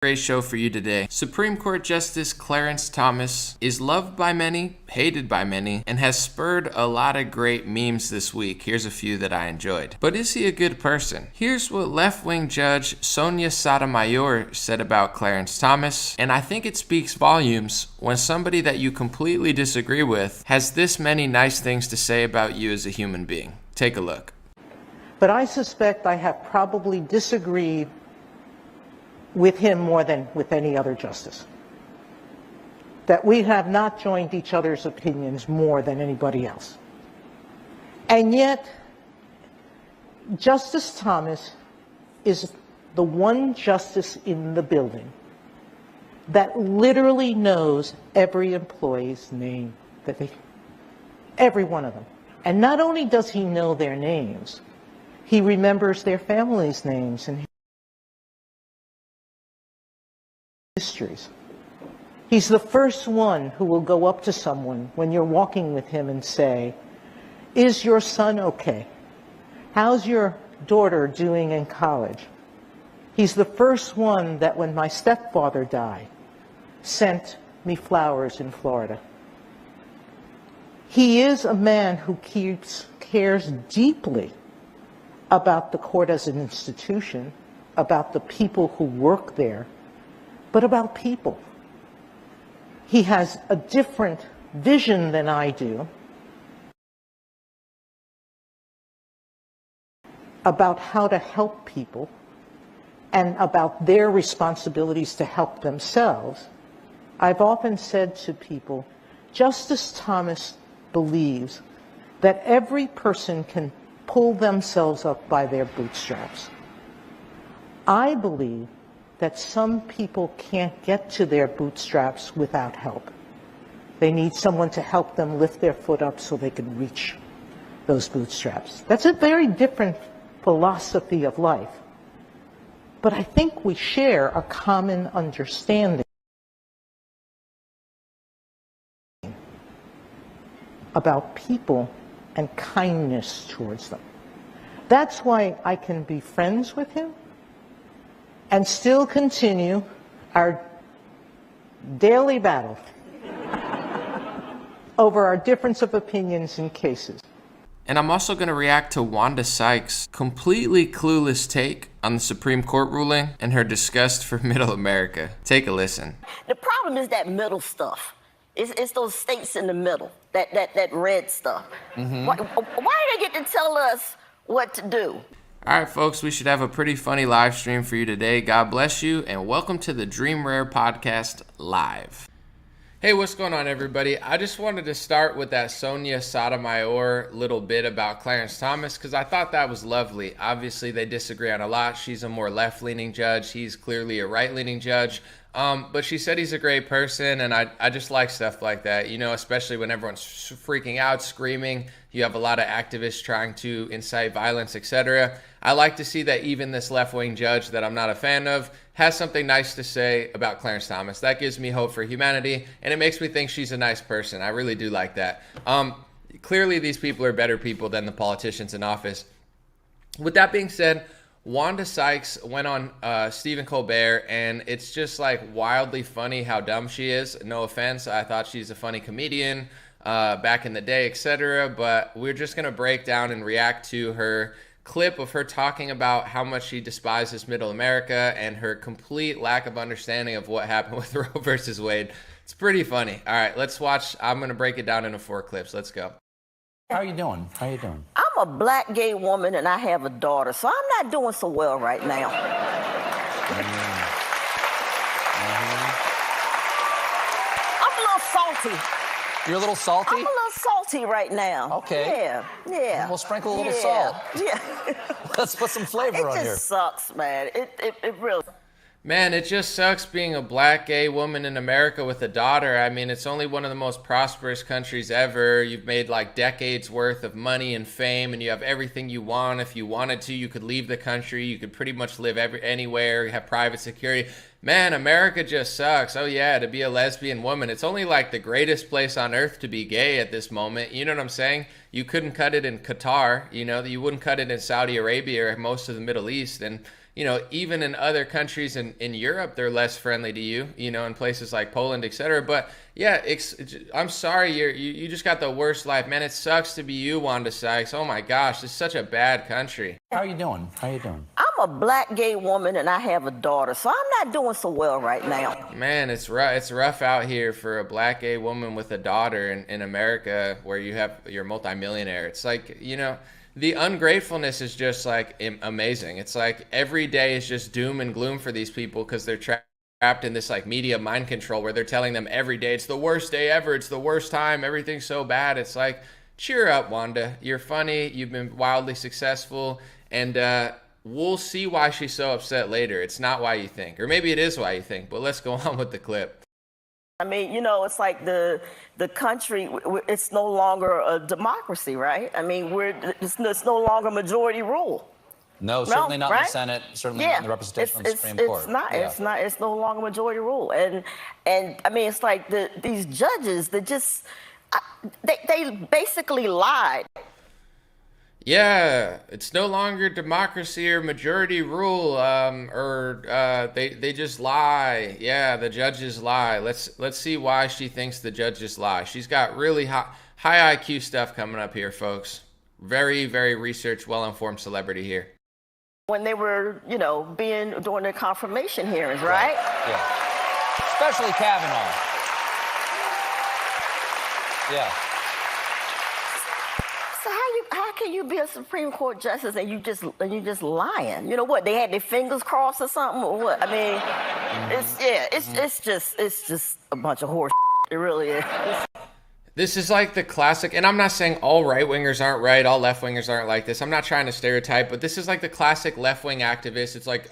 Great show for you today. Supreme Court Justice Clarence Thomas is loved by many, hated by many, and has spurred a lot of great memes this week. Here's a few that I enjoyed. But is he a good person? Here's what left-wing judge Sotomayor said about Clarence Thomas, and I think it speaks volumes when somebody that you completely disagree with has this many nice things to say about you as a human being. Take a look. But I suspect I have probably disagreed with him more than with any other justice. That we have not joined each other's opinions more than anybody else. And yet, Justice Thomas is the one justice in the building that literally knows every employee's name, every one of them. And not only does he know their names, he remembers their families' names and histories. He's the first one who will go up to someone when you're walking with him and say, "Is your son okay? How's your daughter doing in college?" He's the first one that when my stepfather died, sent me flowers in Florida. He is a man who cares deeply about the court as an institution, about the people who work there, but about people. He has a different vision than I do about how to help people and about their responsibilities to help themselves. I've often said to people, Justice Thomas believes that every person can pull themselves up by their bootstraps. I believe that some people can't get to their bootstraps without help. They need someone to help them lift their foot up so they can reach those bootstraps. That's a very different philosophy of life. But I think we share a common understanding about people and kindness towards them. That's why I can be friends with him and still continue our daily battle over our difference of opinions in cases. And I'm also going to react to Wanda Sykes' completely clueless take on the Supreme Court ruling and her disgust for Middle America. Take a listen. The problem is that middle stuff. It's those states in the middle, that red stuff. Why do they get to tell us what to do? All right, folks, we should have a pretty funny live stream for you today. God bless you, and welcome to the Dream Rare Podcast Live. Hey, what's going on, everybody? I just wanted to start with that Sotomayor little bit about Clarence Thomas because I thought that was lovely. Obviously, they disagree on a lot. She's a more left-leaning judge. He's clearly a right-leaning judge. But she said he's a great person, and I just like stuff like that, you know, especially when everyone's freaking out, screaming. You have a lot of activists trying to incite violence, etc. I like to see that even this left-wing judge that I'm not a fan of has something nice to say about Clarence Thomas. That gives me hope for humanity, and it makes me think she's a nice person. I really do like that. Clearly, these people are better people than the politicians in office. With that being said, Wanda Sykes went on Stephen Colbert, and it's just like wildly funny how dumb she is. No offense, I thought she's a funny comedian back in the day, etc. But we're just going to break down and react to her clip of her talking about how much she despises Middle America and her complete lack of understanding of what happened with Roe versus Wade. It's pretty funny. All right, let's watch. I'm going to break it down into 4 clips. Let's go. How are you doing? How are you doing? I'm a black gay woman and I have a daughter, so I'm not doing so well right now. I'm a little salty. You're a little salty? I'm a little salty right now. Okay. Yeah. We'll sprinkle a little salt. Yeah. Let's put some flavor on It here. just sucks, man. It really. Man, it just sucks being a black gay woman in America with a daughter. I mean, it's only one of the most prosperous countries ever. You've made like decades worth of money and fame, and you have everything you want. If you wanted to, you could leave the country. You could pretty much live anywhere. You have private security. Man, America just sucks. Oh yeah, to be a lesbian woman. It's only like the greatest place on earth to be gay at this moment. You know what I'm saying? You couldn't cut it in Qatar. You know, you wouldn't cut it in Saudi Arabia or most of the Middle East. And even in other countries in Europe, they're less friendly to you, in places like Poland, etc. But yeah, I'm sorry, you just got the worst life, man. It sucks to be you, Wanda Sykes. Oh my gosh, this is such a bad country. How are you doing? How are you doing? I'm a black gay woman and I have a daughter, so I'm not doing so well right now. Man, it's rough. It's rough out here for a black gay woman with a daughter in America, where you're multimillionaire. It's like, the ungratefulness is just like amazing. It's like every day is just doom and gloom for these people because they're trapped in this like media mind control where they're telling them every day it's the worst day ever, it's the worst time, everything's so bad. It's like, cheer up, Wanda. You're funny. You've been wildly successful, and we'll see why she's so upset later. It's not why you think, or maybe it is why you think. But let's go on with the clip. I mean, it's like the country, it's no longer a democracy, right? I mean, it's no longer majority rule. No, certainly not right? in the Senate, certainly not in the representation of the Supreme Court. It's no longer majority rule. And I mean, it's like these judges that just, they basically lied. Yeah, it's no longer democracy or majority rule, they just lie. Yeah, the judges lie. Let's see why she thinks the judges lie. She's got really high IQ stuff coming up here, folks. Very, very researched, well-informed celebrity here. When they were, during their confirmation hearings, right? Yeah. Especially Kavanaugh. Yeah. So how can you be a Supreme Court justice and you just lying? You know what? They had their fingers crossed or something, or what? I mean, it's just a bunch of horse. It really is. This is like the classic, and I'm not saying all right-wingers aren't right, all left-wingers aren't like this. I'm not trying to stereotype, but this is like the classic left-wing activist. It's like,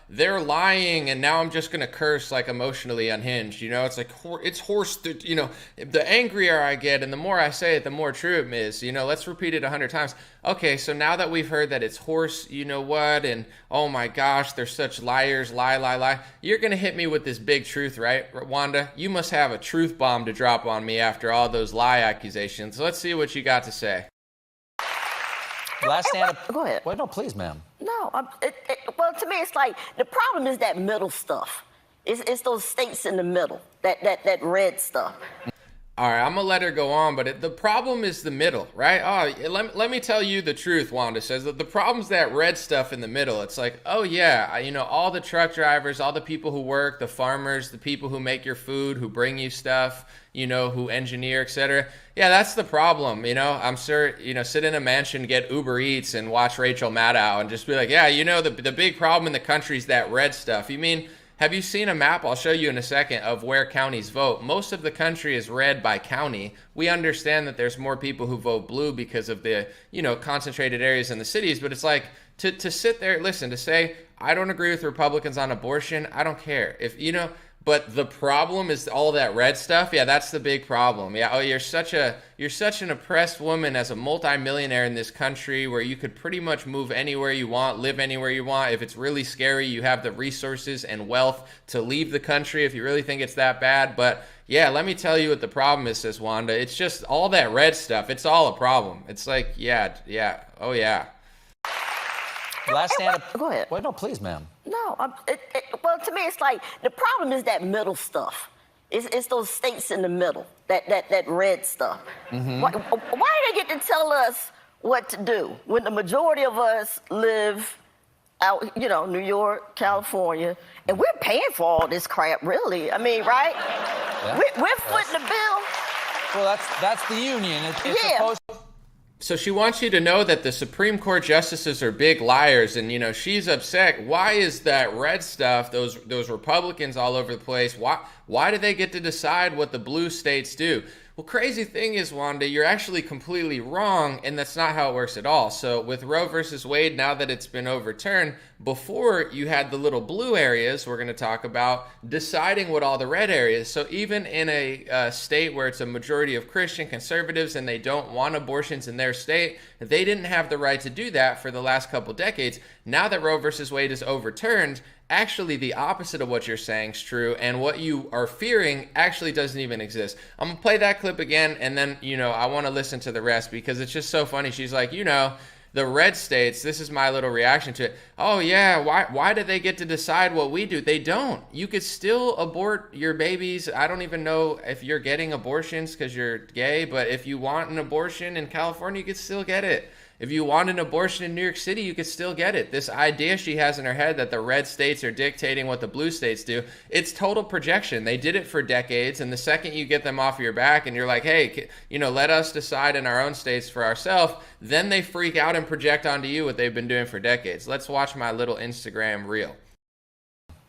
they're lying, and now I'm just going to curse like emotionally unhinged. It's like, it's horse, the angrier I get and the more I say it, the more true it is. Let's repeat it 100 times. Okay, so now that we've heard that it's horse, you know what, and oh my gosh, they're such liars, lie. You're going to hit me with this big truth, right, Wanda? You must have a truth bomb to drop on me after all those lie accusations. Let's see what you got to say. Last stand. Go ahead. Well, no, please, ma'am. No, well, to me, it's like the problem is that middle stuff. It's those states in the middle, that red stuff. All right, I'm going to let her go on, but the problem is the middle, right? Oh, let me tell you the truth, Wanda says. That the problem's that red stuff in the middle. It's like, oh, yeah, all the truck drivers, all the people who work, the farmers, the people who make your food, who bring you stuff, who engineer, etc. Yeah, that's the problem, I'm sure, sit in a mansion, get Uber Eats, and watch Rachel Maddow and just be like, yeah, the big problem in the country is that red stuff. You mean... Have you seen a map? I'll show you in a second of where counties vote. Most of the country is red by county. We understand that there's more people who vote blue because of the, concentrated areas in the cities. But it's like to sit there, listen, to say, I don't agree with Republicans on abortion. I don't care. But the problem is all that red stuff. Yeah, that's the big problem. Yeah, you're such an oppressed woman as a multimillionaire in this country where you could pretty much move anywhere you want, live anywhere you want. If it's really scary, you have the resources and wealth to leave the country if you really think it's that bad. But yeah, let me tell you what the problem is, says Wanda. It's just all that red stuff. It's all a problem. It's like, yeah, oh yeah. Last stand. Go ahead. Well, no, please, ma'am. No, well, to me, it's like the problem is that middle stuff. It's those states in the middle, that red stuff. Mm-hmm. Why do they get to tell us what to do when the majority of us live out, New York, California, and we're paying for all this crap, really? I mean, right? Yeah. We're footing the bill. Well, that's the union. It's supposed. So she wants you to know that the Supreme Court justices are big liars, and she's upset. Why is that red stuff? Those Republicans all over the place. Why do they get to decide what the blue states do? Well, crazy thing is, Wanda, you're actually completely wrong, and that's not how it works at all. So with Roe versus Wade, now that it's been overturned, before you had the little blue areas we're going to talk about deciding what all the red areas. So even in a state where it's a majority of Christian conservatives and they don't want abortions in their state, they didn't have the right to do that for the last couple decades. Now that Roe versus Wade is overturned, actually the opposite of what you're saying is true, and what you are fearing actually doesn't even exist. I'm gonna play that clip again, and then I want to listen to the rest because it's just so funny. She's like, the red states, this is my little reaction to it. Oh yeah, why do they get to decide what we do? They don't. You could still abort your babies. I don't even know if you're getting abortions because you're gay, but if you want an abortion in California, you could still get it. If you want an abortion in New York City, you could still get it. This idea she has in her head that the red states are dictating what the blue states do, it's total projection. They did it for decades, and the second you get them off your back and you're like, hey, let us decide in our own states for ourselves, then they freak out and project onto you what they've been doing for decades. Let's watch my little Instagram reel.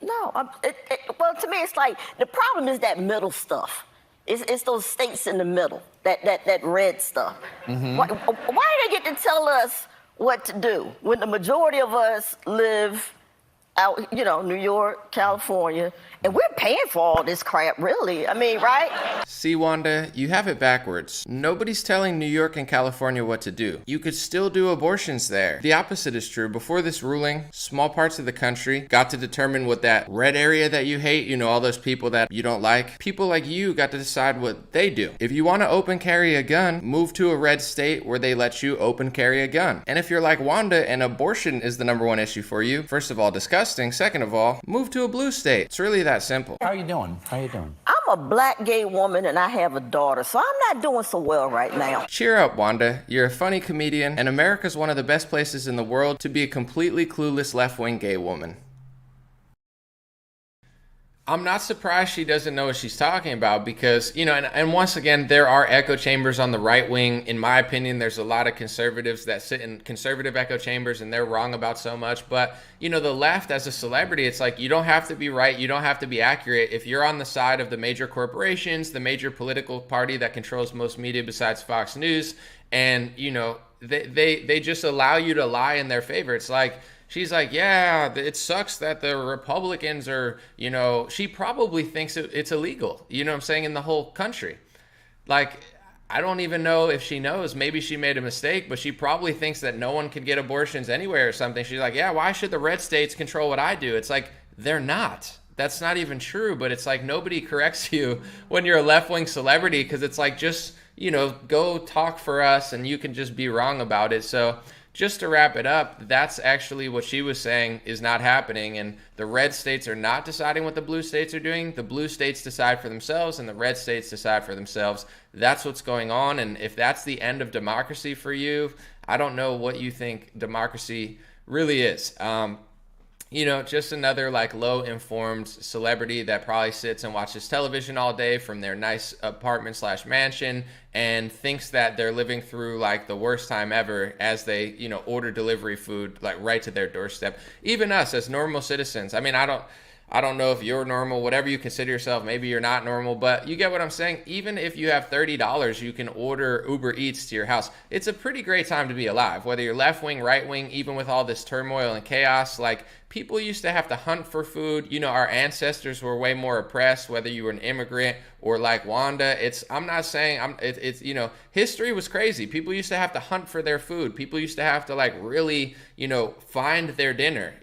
No, well, to me, it's like the problem is that middle stuff. It's those states in the middle, that red stuff. Why do they get to tell us what to do when the majority of us live out, New York, California, and we're paying for all this crap, really? I mean, right? See, Wanda, you have it backwards. Nobody's telling New York and California what to do. You could still do abortions there. The opposite is true. Before this ruling, small parts of the country got to determine what that red area that you hate, all those people that you don't like, people like you got to decide what they do. If you want to open carry a gun, move to a red state where they let you open carry a gun. And if you're like Wanda and abortion is the number one issue for you, first of all, disgusting. Second of all, move to a blue state. It's really that simple. How are you doing? I'm a black gay woman and I have a daughter, so I'm not doing so well right now. Cheer up, Wanda. You're a funny comedian, and America's one of the best places in the world to be a completely clueless left-wing gay woman. I'm not surprised she doesn't know what she's talking about because, and once again, there are echo chambers on the right wing. In my opinion, there's a lot of conservatives that sit in conservative echo chambers and they're wrong about so much. But, the left as a celebrity, it's like you don't have to be right. You don't have to be accurate. If you're on the side of the major corporations, the major political party that controls most media besides Fox News, and, they just allow you to lie in their favor. It's like, she's like, yeah, it sucks that the Republicans are, she probably thinks it's illegal, what I'm saying, in the whole country. Like, I don't even know if she knows. Maybe she made a mistake, but she probably thinks that no one could get abortions anywhere or something. She's like, yeah, why should the red states control what I do? It's like, they're not. That's not even true, but it's like nobody corrects you when you're a left-wing celebrity because it's like, just, go talk for us and you can just be wrong about it. So just to wrap it up, that's actually what she was saying is not happening. And the red states are not deciding what the blue states are doing. The blue states decide for themselves and the red states decide for themselves. That's what's going on. And if that's the end of democracy for you, I don't know what you think democracy really is. Just another like low informed celebrity that probably sits and watches television all day from their nice apartment / mansion and thinks that they're living through like the worst time ever as they, order delivery food like right to their doorstep. Even us as normal citizens. I mean, I don't know if you're normal, whatever you consider yourself, maybe you're not normal, but you get what I'm saying? Even if you have $30, you can order Uber Eats to your house. It's a pretty great time to be alive, whether you're left wing, right wing, even with all this turmoil and chaos. Like, people used to have to hunt for food. Our ancestors were way more oppressed, whether you were an immigrant or like Wanda. I'm not saying, history was crazy. People used to have to hunt for their food. People used to have to like really, find their dinner,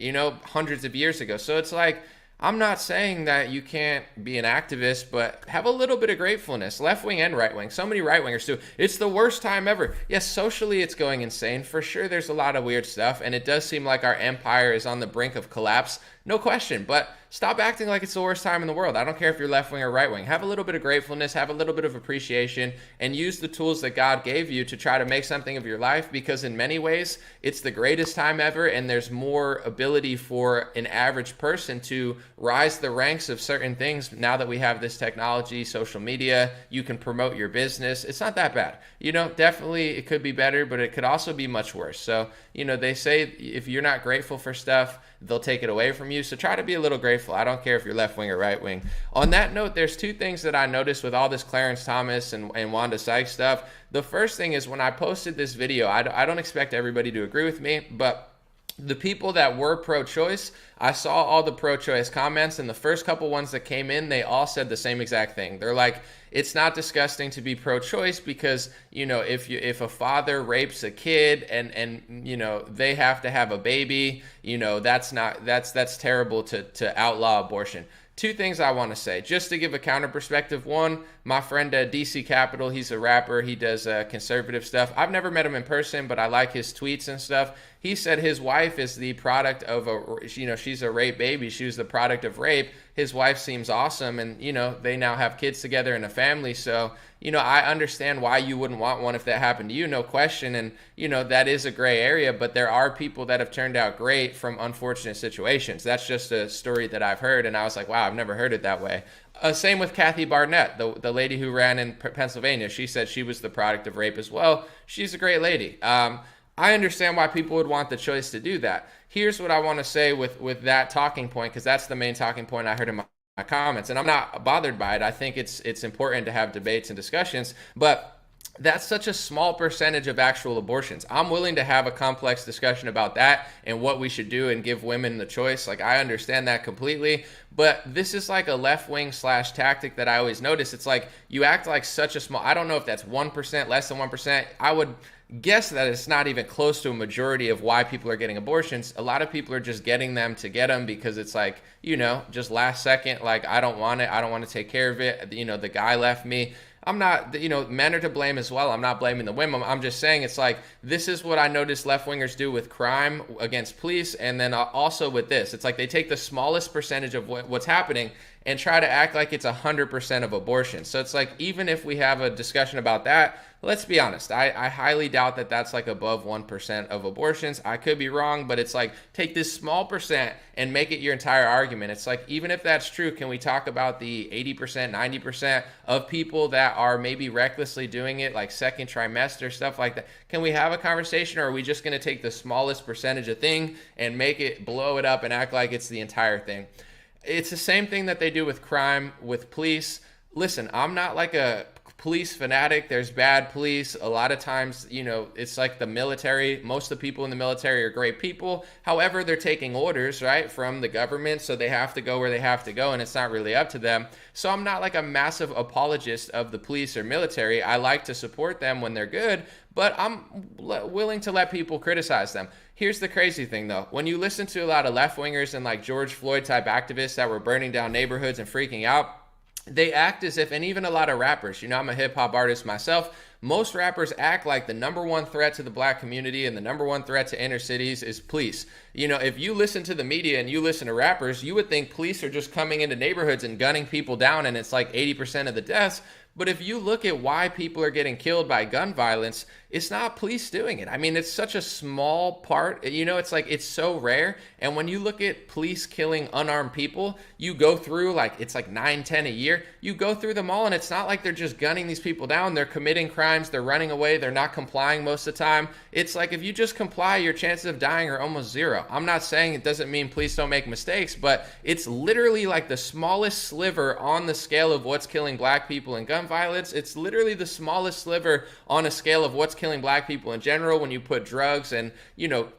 hundreds of years ago. So it's like, I'm not saying that you can't be an activist, but have a little bit of gratefulness, left wing and right wing. So many right wingers too. It's the worst time ever. Yes, socially it's going insane. For sure, there's a lot of weird stuff, and it does seem like our empire is on the brink of collapse. No question, but stop acting like it's the worst time in the world. I don't care if you're left wing or right wing. Have a little bit of gratefulness, have a little bit of appreciation, and use the tools that God gave you to try to make something of your life, because in many ways, it's the greatest time ever, and there's more ability for an average person to rise the ranks of certain things now that we have this technology, social media. You can promote your business. It's not that bad. Definitely it could be better, but it could also be much worse. So, they say if you're not grateful for stuff, they'll take it away from you. So try to be a little grateful. I don't care if you're left wing or right wing. On that note, there's two things that I noticed with all this Clarence Thomas and Wanda Sykes stuff. The first thing is when I posted this video, I don't expect everybody to agree with me, but the people that were pro-choice, I saw all the pro-choice comments, and the first couple ones that came in, they all said the same exact thing. They're like, it's not disgusting to be pro-choice because, if a father rapes a kid and they have to have a baby, that's terrible to outlaw abortion. Two things I want to say, just to give a counter perspective. One, my friend DC Capital, he's a rapper. He does conservative stuff. I've never met him in person, but I like his tweets and stuff. He said his wife is the product of she's a rape baby. She was the product of rape. His wife seems awesome, and, they now have kids together and a family. So, I understand why you wouldn't want one if that happened to you, no question. And, that is a gray area, but there are people that have turned out great from unfortunate situations. That's just a story that I've heard, and I was like, wow, I've never heard it that way. Same with Kathy Barnett, the lady who ran in Pennsylvania. She said she was the product of rape as well. She's a great lady. I understand why people would want the choice to do that. Here's what I want to say with that talking point, because that's the main talking point I heard in my comments, and I'm not bothered by it. I think it's important to have debates and discussions, but that's such a small percentage of actual abortions. I'm willing to have a complex discussion about that and what we should do and give women the choice. Like, I understand that completely, but this is like a left-wing / tactic that I always notice. It's like you act like such a small, I don't know if that's 1%, less than 1%. I would guess that it's not even close to a majority of why people are getting abortions. A lot of people are just getting them to get them because it's like, just last second, like, I don't want it. I don't want to take care of it. The guy left me. I'm not, men are to blame as well. I'm not blaming the women. I'm just saying it's like, this is what I notice left-wingers do with crime against police, and then also with this. It's like they take the smallest percentage of what's happening and try to act like it's 100% of abortion. So it's like, even if we have a discussion about that, let's be honest, I highly doubt that that's like above 1% of abortions. I could be wrong, but it's like, take this small percent and make it your entire argument. It's like, even if that's true, can we talk about the 80%, 90% of people that are maybe recklessly doing it, like second trimester, stuff like that? Can we have a conversation, or are we just going to take the smallest percentage of thing and make it, blow it up and act like it's the entire thing? It's the same thing that they do with crime, with police. Listen, I'm not like a police fanatic. There's bad police. A lot of times, it's like the military. Most of the people in the military are great people. However, they're taking orders, right, from the government, so they have to go where they have to go, and it's not really up to them. So I'm not like a massive apologist of the police or military. I like to support them when they're good, but I'm willing to let people criticize them. Here's the crazy thing, though. When you listen to a lot of left-wingers and like George Floyd type activists that were burning down neighborhoods and freaking out, they act as if, and even a lot of rappers, I'm a hip hop artist myself. Most rappers act like the number one threat to the black community and the number one threat to inner cities is police. If you listen to the media and you listen to rappers, you would think police are just coming into neighborhoods and gunning people down, and it's like 80% of the deaths. But if you look at why people are getting killed by gun violence, it's not police doing it. I mean, it's such a small part. It's like, it's so rare. And when you look at police killing unarmed people, you go through it's like 9, 10 a year. You go through them all, and it's not like they're just gunning these people down. They're committing crimes. They're running away. They're not complying most of the time. It's like, if you just comply, your chances of dying are almost zero. I'm not saying it doesn't mean police don't make mistakes, but it's literally like the smallest sliver on the scale of what's killing black people in gun violence. It's literally the smallest sliver on a scale of what's killing black people in general when you put drugs and,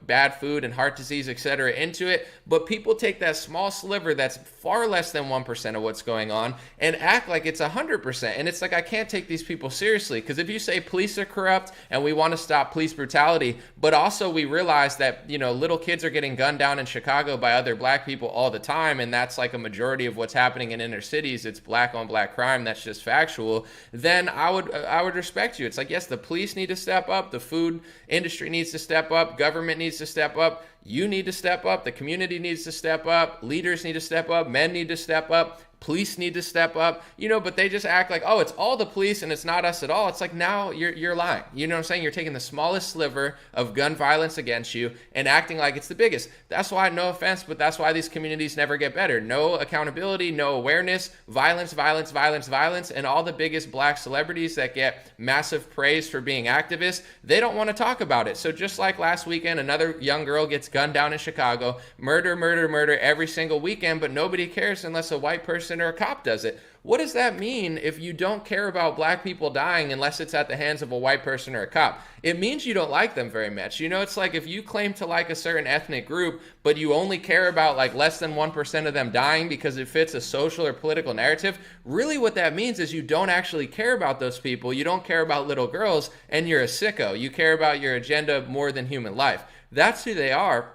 bad food and heart disease, etc. into it. But people take that small sliver that's far less than 1% of what's going on and act like it's 100%. And it's like, I can't take these people seriously, because if you say police are corrupt and we want to stop police brutality, but also we realize that, little kids are getting gunned down in Chicago by other black people all the time, and that's like a majority of what's happening in inner cities. It's black on black crime. That's just factual. Then I would respect you. It's like, yes, the police need to step up. The food industry needs to step up. Government needs to step up. You need to step up. The community needs to step up. Leaders need to step up. Men need to step up. Police need to step up, but they just act like, oh, it's all the police and it's not us at all. It's like, now you're lying. You know what I'm saying? You're taking the smallest sliver of gun violence against you and acting like it's the biggest. That's why, no offense, but that's why these communities never get better. No accountability, no awareness, violence, violence, violence, violence, and all the biggest black celebrities that get massive praise for being activists, they don't want to talk about it. So just like last weekend, another young girl gets gunned down in Chicago, murder, murder, murder every single weekend, but nobody cares unless a white person or a cop does it. What does that mean if you don't care about black people dying unless it's at the hands of a white person or a cop? It means you don't like them very much. It's like, if you claim to like a certain ethnic group, but you only care about like less than 1% of them dying because it fits a social or political narrative, really what that means is you don't actually care about those people. You don't care about little girls, and you're a sicko. You care about your agenda more than human life. That's who they are.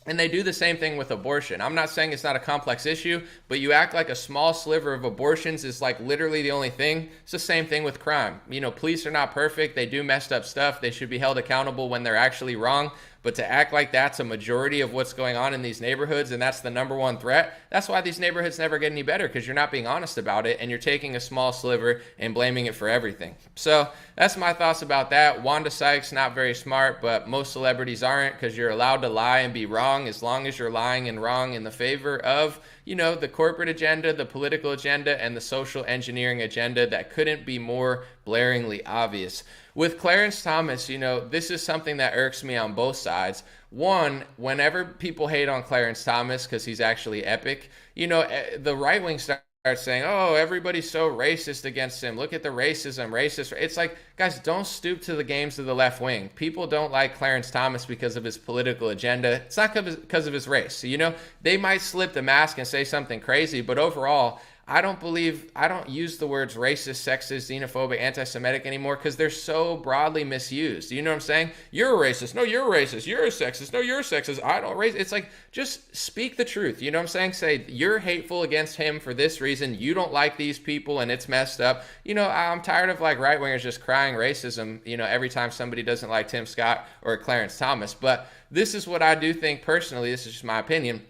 And they do the same thing with abortion. I'm not saying it's not a complex issue, but you act like a small sliver of abortions is like literally the only thing. It's the same thing with crime. You know, police are not perfect. They do messed up stuff. They should be held accountable when they're actually wrong. But to act like that's a majority of what's going on in these neighborhoods and that's the number one threat, that's why these neighborhoods never get any better, because you're not being honest about it and you're taking a small sliver and blaming it for everything. So that's my thoughts about that. Wanda Sykes, not very smart, but most celebrities aren't, because you're allowed to lie and be wrong as long as you're lying and wrong in the favor of, you know, the corporate agenda, the political agenda, and the social engineering agenda that couldn't be more blaringly obvious. With Clarence Thomas, you know, this is something that irks me on both sides. One, whenever people hate on Clarence Thomas because he's actually epic, you know, the right wing starts saying, oh, everybody's so racist against him. Look at the racism, racist. It's like, guys, don't stoop to the games of the left wing. People don't like Clarence Thomas because of his political agenda. It's not because of his race. So, you know, they might slip the mask and say something crazy, but overall, I don't use the words racist, sexist, xenophobic, anti-Semitic anymore because they're so broadly misused. You know what I'm saying? You're a racist. No, you're a racist. You're a sexist. No, you're a sexist. I don't race. It's like, just speak the truth. You know what I'm saying? Say, you're hateful against him for this reason. You don't like these people and it's messed up. You know, I'm tired of like right-wingers just crying racism, you know, every time somebody doesn't like Tim Scott or Clarence Thomas. But this is what I do think personally. This is just my opinion.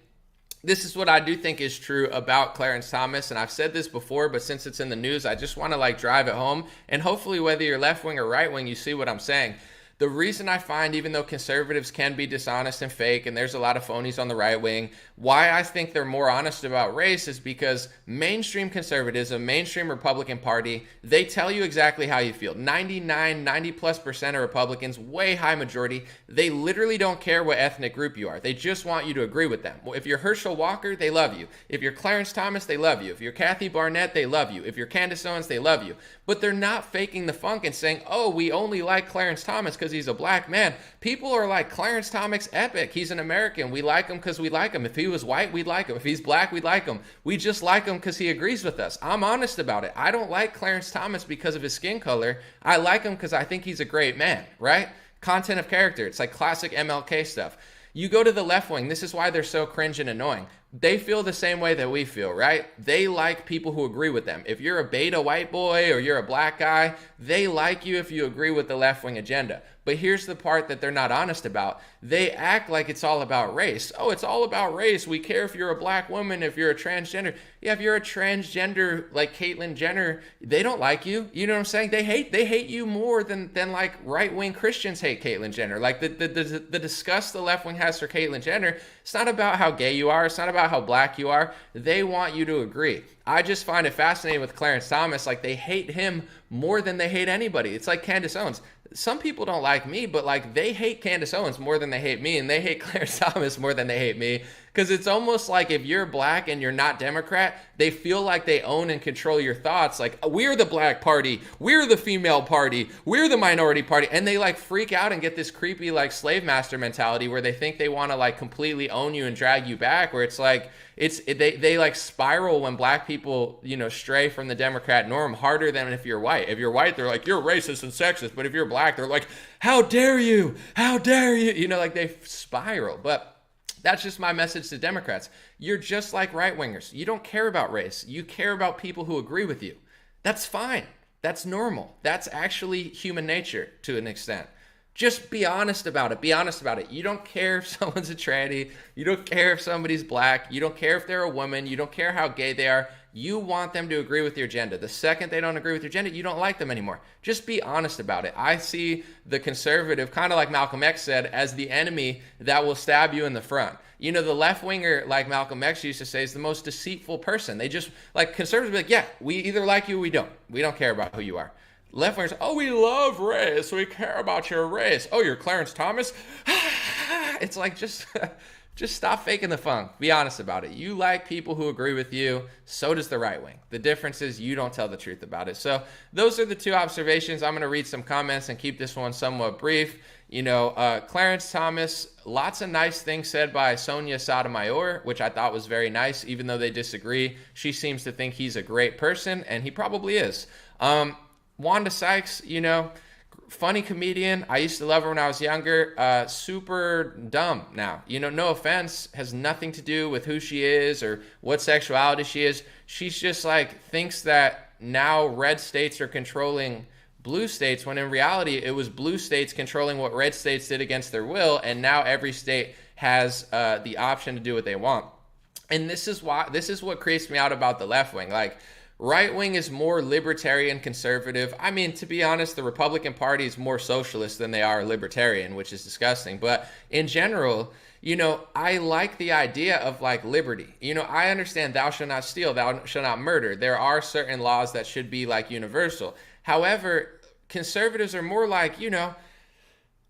This is what I do think is true about Clarence Thomas, and I've said this before, but since it's in the news, I just want to like drive it home, and hopefully whether you're left wing or right wing, you see what I'm saying. The reason I find, even though conservatives can be dishonest and fake, and there's a lot of phonies on the right wing, why I think they're more honest about race is because mainstream conservatism, mainstream Republican Party, they tell you exactly how you feel. 90+% of Republicans, way high majority, they literally don't care what ethnic group you are. They just want you to agree with them. If you're Herschel Walker, they love you. If you're Clarence Thomas, they love you. If you're Kathy Barnett, they love you. If you're Candace Owens, they love you. But they're not faking the funk and saying, oh, we only like Clarence Thomas because he's a black man. People are like, Clarence Thomas epic. He's an American. We like him because we like him. If he was white, we'd like him. If he's black, we'd like him. We just like him because he agrees with us. I'm honest about it. I don't like Clarence Thomas because of his skin color. I like him because I think he's a great man, right? Content of character. It's like classic MLK stuff. You go to the left wing. This is why they're so cringe and annoying. They feel the same way that we feel, right? They like people who agree with them. If you're a beta white boy or you're a black guy, they like you if you agree with the left wing agenda. But here's the part that they're not honest about. They act like it's all about race. Oh, it's all about race. We care if you're a black woman, if you're a transgender. Yeah, if you're a transgender like Caitlyn Jenner, they don't like you. You know what I'm saying? They hate you more than like right-wing Christians hate Caitlyn Jenner. Like the disgust the left wing has for Caitlyn Jenner, it's not about how gay you are. It's not about how black you are. They want you to agree. I just find it fascinating with Clarence Thomas. Like, they hate him more than they hate anybody. It's like Candace Owens. Some people don't like me, but like they hate Candace Owens more than they hate me, and they hate Clarence Thomas more than they hate me. Because it's almost like if you're black and you're not Democrat, they feel like they own and control your thoughts. Like, we're the black party, we're the female party, we're the minority party. And they like freak out and get this creepy like slave master mentality where they think they want to like completely own you and drag you back, where it's like, they like spiral when black people, you know, stray from the Democrat norm harder than if you're white. If you're white, they're like, you're racist and sexist. But if you're black, they're like, how dare you? How dare you? You know, like they spiral. But that's just my message to Democrats. You're just like right-wingers. You don't care about race. You care about people who agree with you. That's fine. That's normal. That's actually human nature to an extent. Just be honest about it. Be honest about it. You don't care if someone's a tranny. You don't care if somebody's black. You don't care if they're a woman. You don't care how gay they are. You want them to agree with your agenda. The second they don't agree with your agenda, you don't like them anymore. Just be honest about it. I see the conservative, kind of like Malcolm X said, as the enemy that will stab you in the front. You know, the left winger, like Malcolm X used to say, is the most deceitful person. They just, like, conservatives be like, yeah, we either like you or we don't. We don't care about who you are. Left wingers, oh, we love race. We care about your race. Oh, you're Clarence Thomas? It's like, just stop faking the funk. Be honest about it. You like people who agree with you. So does the right wing. The difference is you don't tell the truth about it. So those are the two observations. I'm going to read some comments and keep this one somewhat brief. You know, Clarence Thomas, lots of nice things said by Sotomayor, which I thought was very nice, even though they disagree. She seems to think he's a great person, and he probably is. Wanda Sykes, you know, funny comedian. I used to love her when I was younger. Super dumb now. No offense, has nothing to do with who she is or what sexuality she is. She's just like thinks that now red states are controlling blue states, when in reality it was blue states controlling what red states did against their will, and now every state has the option to do what they want. And this is what creeps me out about the left wing. Like, right wing is more libertarian conservative. I mean, to be honest, the Republican Party is more socialist than they are libertarian, which is disgusting. But in general, I like the idea of like liberty. I understand thou shalt not steal, thou shalt not murder. There are certain laws that should be like universal. However, conservatives are more like,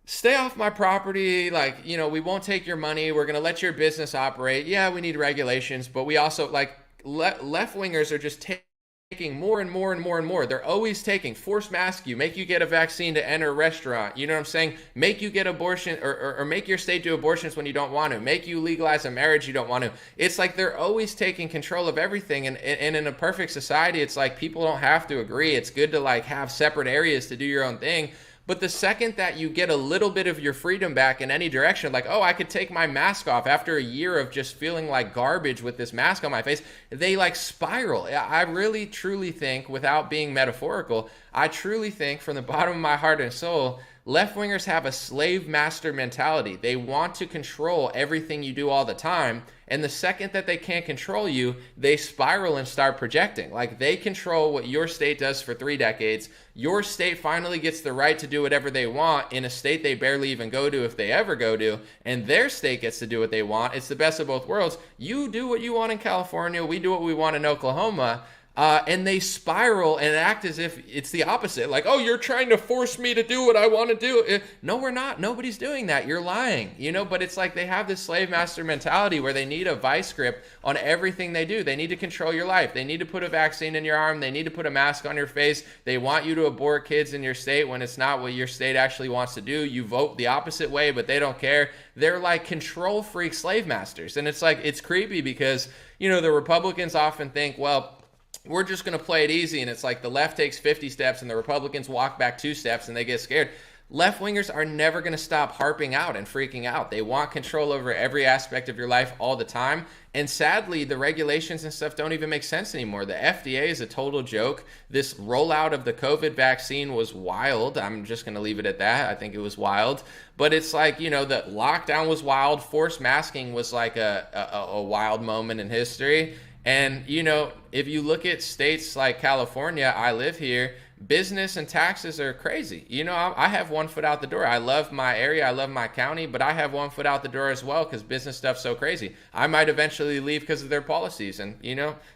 stay off my property. Like, we won't take your money. We're going to let your business operate. Yeah, we need regulations, but we also like left wingers are just taking more and more and more and more. They're always taking force mask you, make you get a vaccine to enter a restaurant. You know what I'm saying? Make you get abortion or make your state do abortions when you don't want to, make you legalize a marriage you don't want to. It's like they're always taking control of everything. And in a perfect society, it's like people don't have to agree. It's good to like have separate areas to do your own thing. But the second that you get a little bit of your freedom back in any direction, like, oh, I could take my mask off after a year of just feeling like garbage with this mask on my face, they like spiral. I really, truly think, without being metaphorical, I truly think from the bottom of my heart and soul, left-wingers have a slave master mentality. They want to control everything you do all the time. And the second that they can't control you, they spiral and start projecting. Like, they control what your state does for 3 decades. Your state finally gets the right to do whatever they want in a state they barely even go to, if they ever go to. And their state gets to do what they want. It's the best of both worlds. You do what you want in California. We do what we want in Oklahoma. And they spiral and act as if it's the opposite. Like, oh, you're trying to force me to do what I want to do. No, we're not. Nobody's doing that. You're lying, but it's like they have this slave master mentality where they need a vice grip on everything they do. They need to control your life. They need to put a vaccine in your arm. They need to put a mask on your face. They want you to abort kids in your state when it's not what your state actually wants to do. You vote the opposite way, but they don't care. They're like control freak slave masters. And it's like, it's creepy because, the Republicans often think, well, we're just going to play it easy. And it's like the left takes 50 steps and the Republicans walk back 2 steps and they get scared. Left-wingers are never going to stop harping out and freaking out. They want control over every aspect of your life all the time. And sadly, the regulations and stuff don't even make sense anymore. The FDA is a total joke. This rollout of the COVID vaccine was wild. I'm just going to leave it at that. I think it was wild. But it's like, the lockdown was wild. Forced masking was like a wild moment in history. And, if you look at states like California, I live here, business and taxes are crazy. I have one foot out the door. I love my area. I love my county, but I have one foot out the door as well because business stuff's so crazy. I might eventually leave because of their policies and,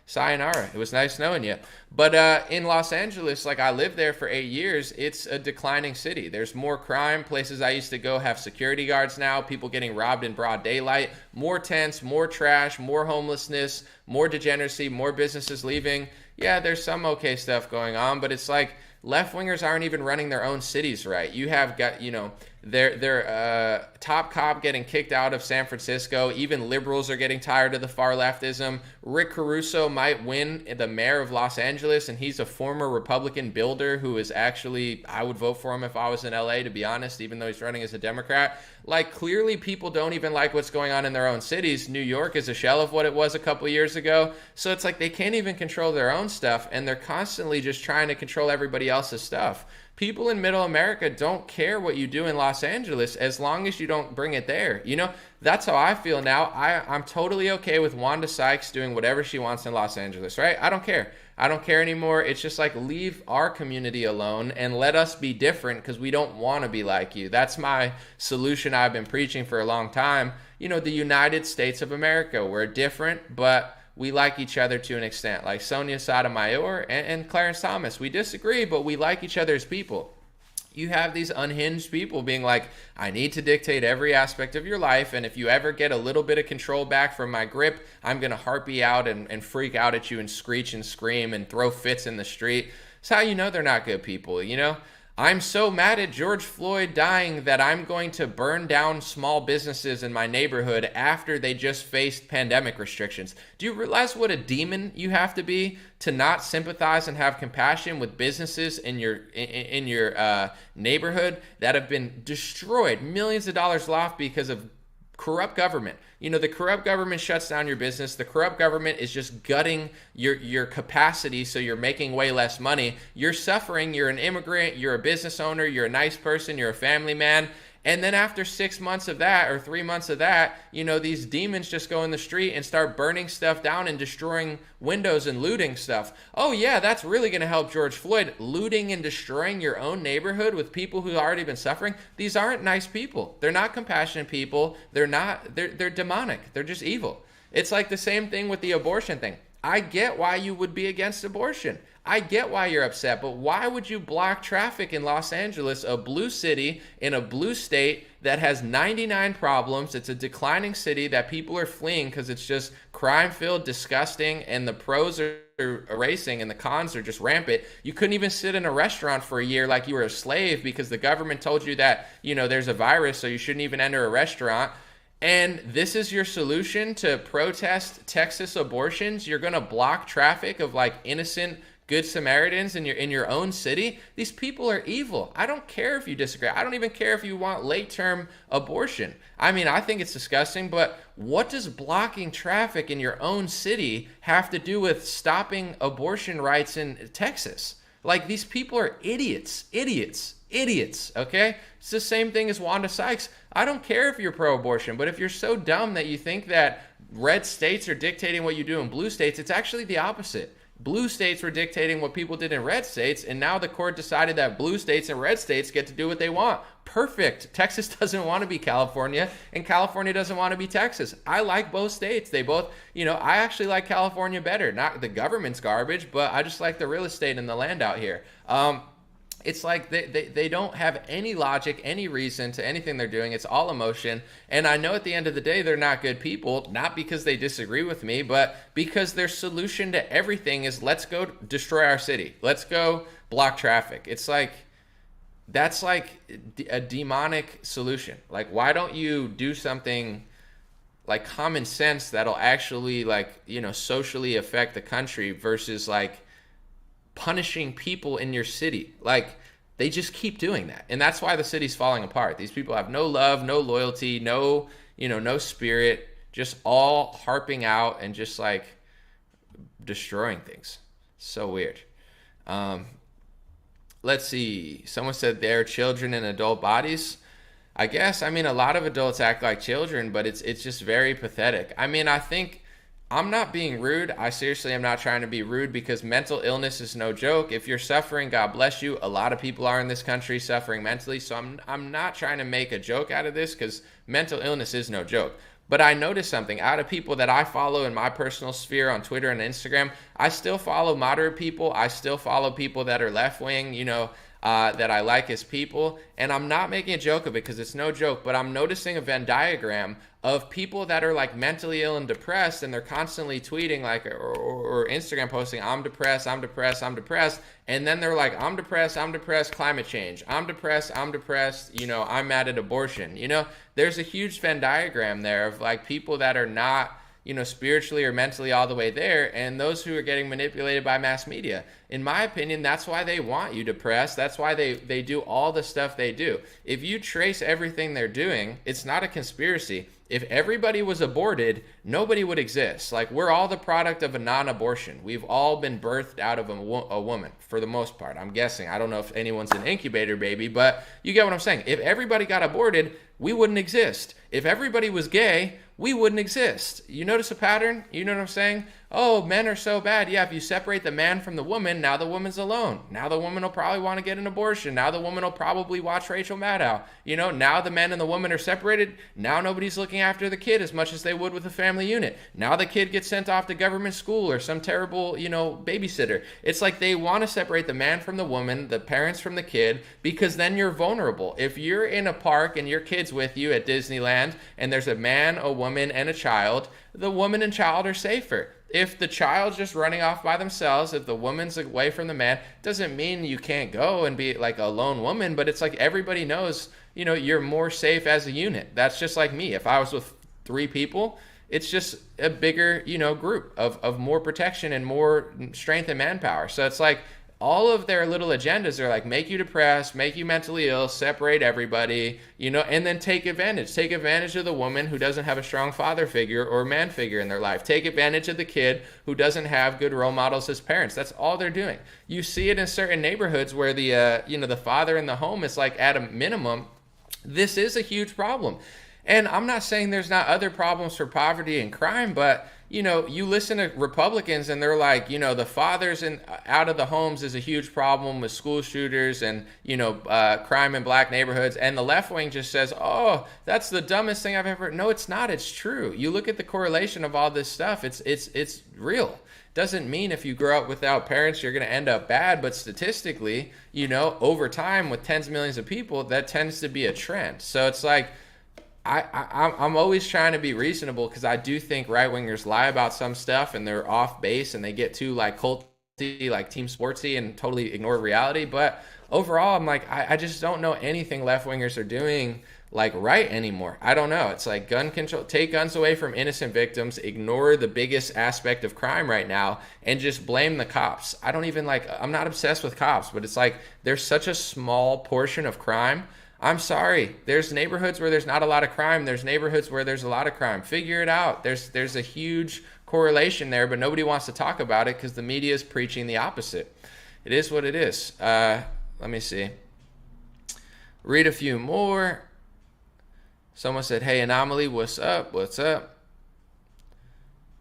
sayonara. It was nice knowing you. But in Los Angeles, like I lived there for 8 years, it's a declining city. There's more crime. Places I used to go have security guards now, people getting robbed in broad daylight, more tents, more trash, more homelessness, more degeneracy, more businesses leaving. Yeah, there's some okay stuff going on, but it's like left-wingers aren't even running their own cities right. You have got, their top cop getting kicked out of San Francisco. Even liberals are getting tired of the far leftism. Rick Caruso might win the mayor of Los Angeles, and he's a former Republican builder who is actually, I would vote for him if I was in LA, to be honest, even though he's running as a Democrat. Like, clearly people don't even like what's going on in their own cities. New York is a shell of what it was a couple years ago. So it's like they can't even control their own stuff, and they're constantly just trying to control everybody else's stuff. People in middle America don't care what you do in Los Angeles as long as you don't bring it there. That's how I feel now. I'm totally okay with Wanda Sykes doing whatever she wants in Los Angeles, right? I don't care. I don't care anymore. It's just like, leave our community alone and let us be different because we don't want to be like you. That's my solution I've been preaching for a long time. The United States of America, we're different, but we like each other to an extent. Like Sotomayor and Clarence Thomas. We disagree, but we like each other as people. You have these unhinged people being like, I need to dictate every aspect of your life, and if you ever get a little bit of control back from my grip, I'm going to harpy out and freak out at you and screech and scream and throw fits in the street. It's how you know they're not good people, I'm so mad at George Floyd dying that I'm going to burn down small businesses in my neighborhood after they just faced pandemic restrictions. Do you realize what a demon you have to be to not sympathize and have compassion with businesses in your neighborhood that have been destroyed, millions of dollars lost because of corrupt government? You know, the corrupt government shuts down your business. The corrupt government is just gutting your capacity, so you're making way less money. You're suffering. You're an immigrant. You're a business owner. You're a nice person. You're a family man. And then after 6 months of that, or 3 months of that, you know, these demons just go in the street and start burning stuff down and destroying windows and looting stuff. Oh yeah, that's really going to help George Floyd. Looting and destroying your own neighborhood with people who already been suffering. These aren't nice people. They're not compassionate people. They're demonic. They're just evil. It's like the same thing with the abortion thing. I get why you would be against abortion. I get why you're upset, but why would you block traffic in Los Angeles, a blue city in a blue state that has 99 problems? It's a declining city that people are fleeing because it's just crime-filled, disgusting, and the pros are erasing and the cons are just rampant. You couldn't even sit in a restaurant for a year like you were a slave because the government told you that, you know, there's a virus, so you shouldn't even enter a restaurant. And this is your solution to protest Texas abortions? You're going to block traffic of like innocent Good Samaritans in your own city? These people are evil. I don't care if you disagree. I don't even care if you want late-term abortion. I mean, I think it's disgusting, but what does blocking traffic in your own city have to do with stopping abortion rights in Texas? Like, these people are idiots, okay? It's the same thing as Wanda Sykes. I don't care if you're pro-abortion, but if you're so dumb that you think that red states are dictating what you do in blue states, it's actually the opposite. Blue states were dictating what people did in red states, and now the court decided that blue states and red states get to do what they want. Perfect. Texas doesn't want to be California, and California doesn't want to be Texas. I like both states. They both, you know, I actually like California better. Not the government's garbage, but I just like the real estate and the land out here. It's like they don't have any logic, any reason to anything they're doing. It's all emotion. And I know at the end of the day, they're not good people, not because they disagree with me, but because their solution to everything is let's go destroy our city. Let's go block traffic. It's like, that's like a demonic solution. Like, why don't you do something like common sense that'll actually, like, you know, socially affect the country versus like punishing people in your city? Like, they just keep doing that, and that's why the city's falling apart. These people have no love, no loyalty, no spirit, just all harping out and just like destroying things. So weird. Let's see, someone said they're children in adult bodies. I guess, I mean, a lot of adults act like children, but it's just very pathetic. I mean, I think I'm not being rude. I seriously am not trying to be rude, because mental illness is no joke. If you're suffering, God bless you. A lot of people are in this country suffering mentally. So I'm not trying to make a joke out of this, because mental illness is no joke. But I noticed something. Out of people that I follow in my personal sphere on Twitter and Instagram, I still follow moderate people. I still follow people that are left-wing, that I like as people. And I'm not making a joke of it, because it's no joke, but I'm noticing a Venn diagram of people that are like mentally ill and depressed, and they're constantly tweeting like or Instagram posting, I'm depressed, and then they're like, I'm depressed, climate change, I'm depressed, I'm mad at abortion. There's a huge Venn diagram there of like people that are not spiritually or mentally all the way there, and those who are getting manipulated by mass media. In my opinion, that's why they want you depressed. That's why they do all the stuff they do. If you trace everything they're doing, it's not a conspiracy. If everybody was aborted, nobody would exist. Like, we're all the product of a non-abortion. We've all been birthed out of a woman, for the most part. I'm guessing. I don't know if anyone's an incubator baby, but you get what I'm saying. If everybody got aborted, we wouldn't exist. If everybody was gay, we wouldn't exist. You notice a pattern? You know what I'm saying? Oh, men are so bad. Yeah, if you separate the man from the woman, now the woman's alone. Now the woman will probably want to get an abortion. Now the woman will probably watch Rachel Maddow. Now the man and the woman are separated. Now nobody's looking after the kid as much as they would with a family unit. Now the kid gets sent off to government school or some terrible, babysitter. It's like they want to separate the man from the woman, the parents from the kid, because then you're vulnerable. If you're in a park and your kid's with you at Disneyland and there's a man, a woman, woman and a child, the woman and child are safer. If the child's just running off by themselves, if the woman's away from the man, doesn't mean you can't go and be like a lone woman, but it's like everybody knows, you're more safe as a unit. That's just like me. If I was with 3 people, it's just a bigger, group of more protection and more strength and manpower. So it's like all of their little agendas are like make you depressed, make you mentally ill, separate everybody, and then take advantage of the woman who doesn't have a strong father figure or man figure in their life. Take advantage of the kid who doesn't have good role models as parents. That's all they're doing. You see it in certain neighborhoods where the father in the home is like at a minimum. This is a huge problem. And I'm not saying there's not other problems for poverty and crime, but, you listen to Republicans and they're like, the fathers out of the homes is a huge problem with school shooters and, crime in black neighborhoods. And the left wing just says, oh, that's the dumbest thing I've ever. No, it's not. It's true. You look at the correlation of all this stuff. It's real. Doesn't mean if you grow up without parents, you're going to end up bad. But statistically, over time with tens of millions of people, that tends to be a trend. So it's like, I'm always trying to be reasonable because I do think right-wingers lie about some stuff and they're off base and they get too like culty, like team sportsy and totally ignore reality. But overall, I'm like, I just don't know anything left-wingers are doing like right anymore. I don't know. It's like gun control, take guns away from innocent victims, ignore the biggest aspect of crime right now and just blame the cops. I'm not obsessed with cops, but it's like there's such a small portion of crime. I'm sorry. There's neighborhoods where there's not a lot of crime. There's neighborhoods where there's a lot of crime. Figure it out. There's a huge correlation there, but nobody wants to talk about it because the media is preaching the opposite. It is what it is. Let me see. Read a few more. Someone said, hey, Anomaly, what's up? What's up?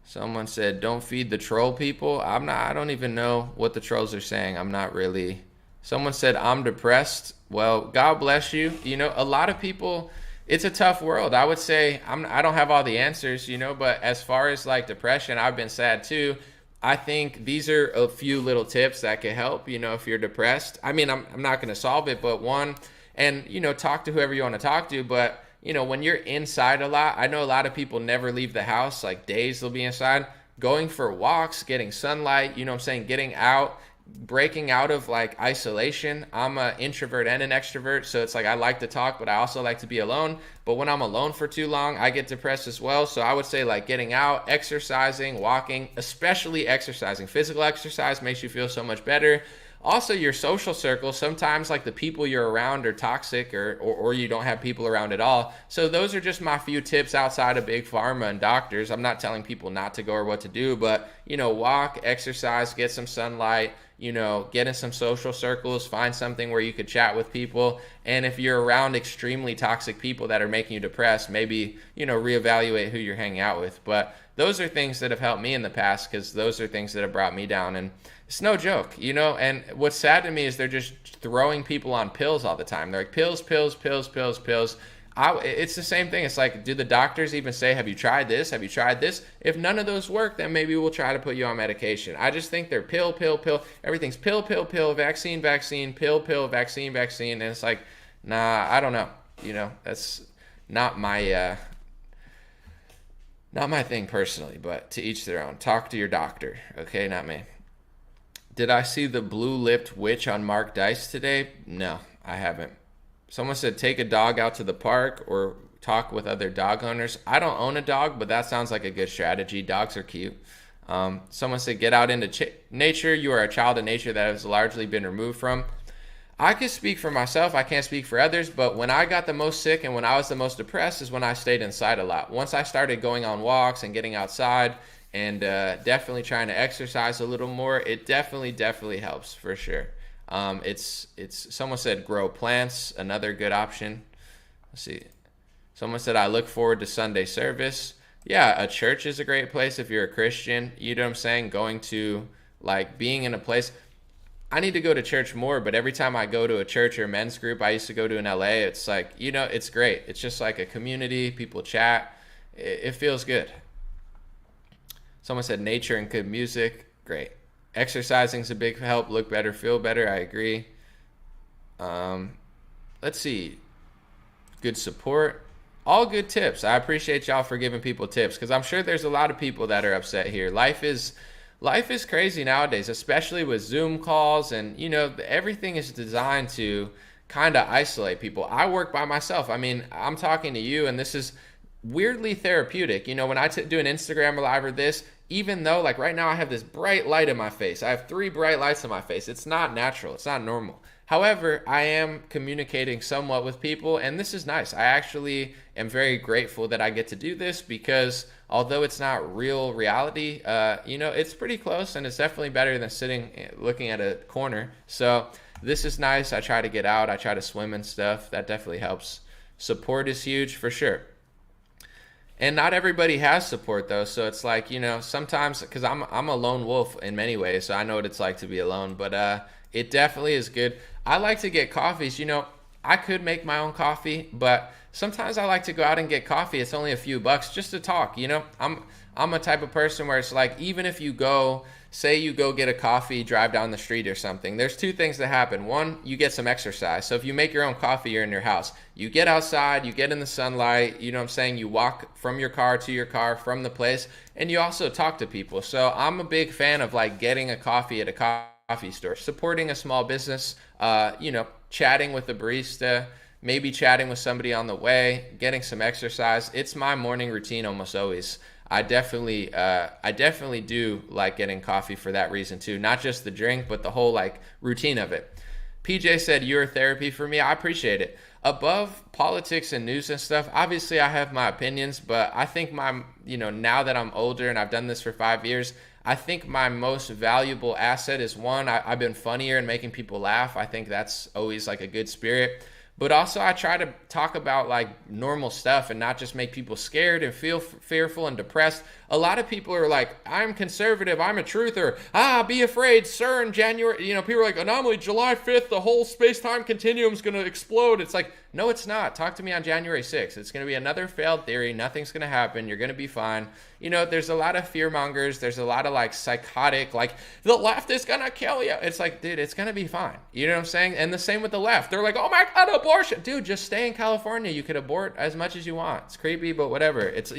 Someone said, don't feed the troll people. I don't even know what the trolls are saying. I'm not really. Someone said, I'm depressed. Well, God bless you. A lot of people, it's a tough world. I would say I don't have all the answers, but as far as like depression, I've been sad too. I think these are a few little tips that could help, if you're depressed. I mean, I'm not going to solve it, but one, and, talk to whoever you want to talk to. But, when you're inside a lot, I know a lot of people never leave the house, like days they'll be inside, going for walks, getting sunlight, getting out, breaking out of like isolation. I'm an introvert and an extrovert, so it's like I like to talk, but I also like to be alone. But when I'm alone for too long, I get depressed as well. So I would say like getting out, exercising, walking, especially exercising. Physical exercise makes you feel so much better. Also, your social circle, sometimes like the people you're around are toxic or you don't have people around at all. So those are just my few tips outside of big pharma and doctors. I'm not telling people not to go or what to do, but, walk, exercise, get some sunlight, get in some social circles, find something where you could chat with people. And if you're around extremely toxic people that are making you depressed, maybe, reevaluate who you're hanging out with. But those are things that have helped me in the past because those are things that have brought me down. And it's no joke, and what's sad to me is they're just throwing people on pills all the time. They're like pills, pills, pills, pills, pills. It's the same thing. It's like, do the doctors even say, have you tried this? Have you tried this? If none of those work, then maybe we'll try to put you on medication. I just think they're pill, pill, pill. Everything's pill, pill, pill, vaccine, vaccine, pill, pill, vaccine, vaccine. And it's like, nah, I don't know. That's not my thing personally, but to each their own. Talk to your doctor, okay? Not me. Did I see the blue-lipped witch on Mark Dice today? No, I haven't. Someone said take a dog out to the park or talk with other dog owners. I don't own a dog, but that sounds like a good strategy. Dogs are cute. Someone said get out into nature. You are a child of nature that has largely been removed from. I can speak for myself. I can't speak for others, but when I got the most sick and when I was the most depressed is when I stayed inside a lot. Once I started going on walks and getting outside and definitely trying to exercise a little more, it definitely helps for sure. It's someone said grow plants, another good option. Let's see. Someone said I look forward to Sunday service. Yeah, a church is a great place if you're a Christian. You know what I'm saying? Going to like being in a place. I need to go to church more, but every time I go to a church or a men's group I used to go to in LA, it's like, it's great. It's just like a community, people chat. It feels good. Someone said nature and good music. Great. Exercising's a big help. Look better, feel better. I agree. Let's see. Good support. all good tips. I appreciate y'all for giving people tips, because I'm sure there's a lot of people that are upset here. Life is crazy nowadays, especially with Zoom calls, and everything is designed to kind of isolate people. I work by myself. I mean, I'm talking to you, and this is weirdly therapeutic. When I do an Instagram live or this, even though like right now I have this bright light in my face, I have 3 bright lights in my face. It's not natural. It's not normal. However, I am communicating somewhat with people, and this is nice. I actually am very grateful that I get to do this, because although it's not real reality, it's pretty close, and it's definitely better than sitting looking at a corner. So this is nice. I try to get out. I try to swim and stuff. That definitely helps. Support is huge for sure. And not everybody has support though, so it's like, sometimes, because I'm a lone wolf in many ways, so I know what it's like to be alone, but it definitely is good. I like to get coffees. I could make my own coffee, but sometimes I like to go out and get coffee. It's only a few bucks just to talk. I'm a type of person where it's like, even if you go get a coffee, drive down the street or something, there's 2 things that happen. One, you get some exercise. So if you make your own coffee, you're in your house. You get outside, you get in the sunlight, you walk from your car to your car from the place, and you also talk to people. So I'm a big fan of like getting a coffee at a coffee store, supporting a small business, chatting with the barista, maybe chatting with somebody on the way, getting some exercise. It's my morning routine almost always. I definitely do like getting coffee for that reason too. Not just the drink, but the whole like routine of it. PJ said, "You're therapy for me." I appreciate it. Above politics and news and stuff, obviously I have my opinions, but I think now that I'm older and I've done this for 5 years, I think my most valuable asset is, one, I've been funnier and making people laugh. I think that's always like a good spirit. But also I try to talk about like normal stuff and not just make people scared and feel fearful and depressed. A lot of people are like, I'm conservative, I'm a truther. Be afraid, CERN, January. People are like, anomaly, July 5th, the whole space-time continuum is going to explode. It's like, no, it's not. Talk to me on January 6th. It's going to be another failed theory. Nothing's going to happen. You're going to be fine. There's a lot of fear mongers. There's a lot of like psychotic, like the left is going to kill you. It's like, dude, it's going to be fine. You know what I'm saying? And the same with the left. They're like, oh my God, abortion. Dude, just stay in California. You could abort as much as you want. It's creepy, but whatever. It's,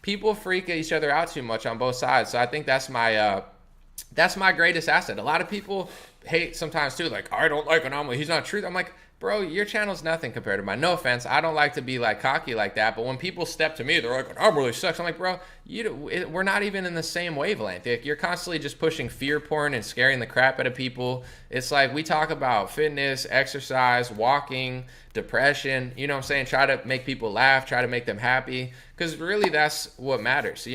people freak each other out too much on both sides. So I think that's my greatest asset. A lot of people hate sometimes too, like, I don't like Anomaly, he's not truth. I'm like, bro, your channel's nothing compared to mine. No offense, I don't like to be like cocky like that, but when people step to me, they're like, Anomaly sucks. I'm like, bro, we're not even in the same wavelength. You're constantly just pushing fear porn and scaring the crap out of people. It's like, we talk about fitness, exercise, walking, depression, you know what I'm saying? Try to make people laugh, try to make them happy, because really that's what matters.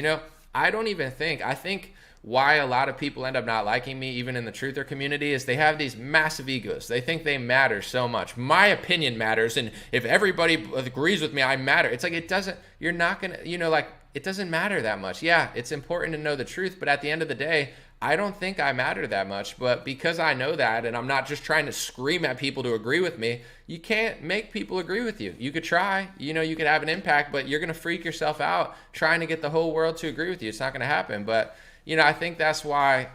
I think why a lot of people end up not liking me, even in the truther community, is they have these massive egos. They think they matter so much. My opinion matters, and if everybody agrees with me, I matter. It's like, it doesn't matter that much. Yeah, it's important to know the truth, but at the end of the day, I don't think I matter that much. But because I know that, and I'm not just trying to scream at people to agree with me, you can't make people agree with you. You could try, you could have an impact, but you're going to freak yourself out trying to get the whole world to agree with you. It's not going to happen. But I think that's why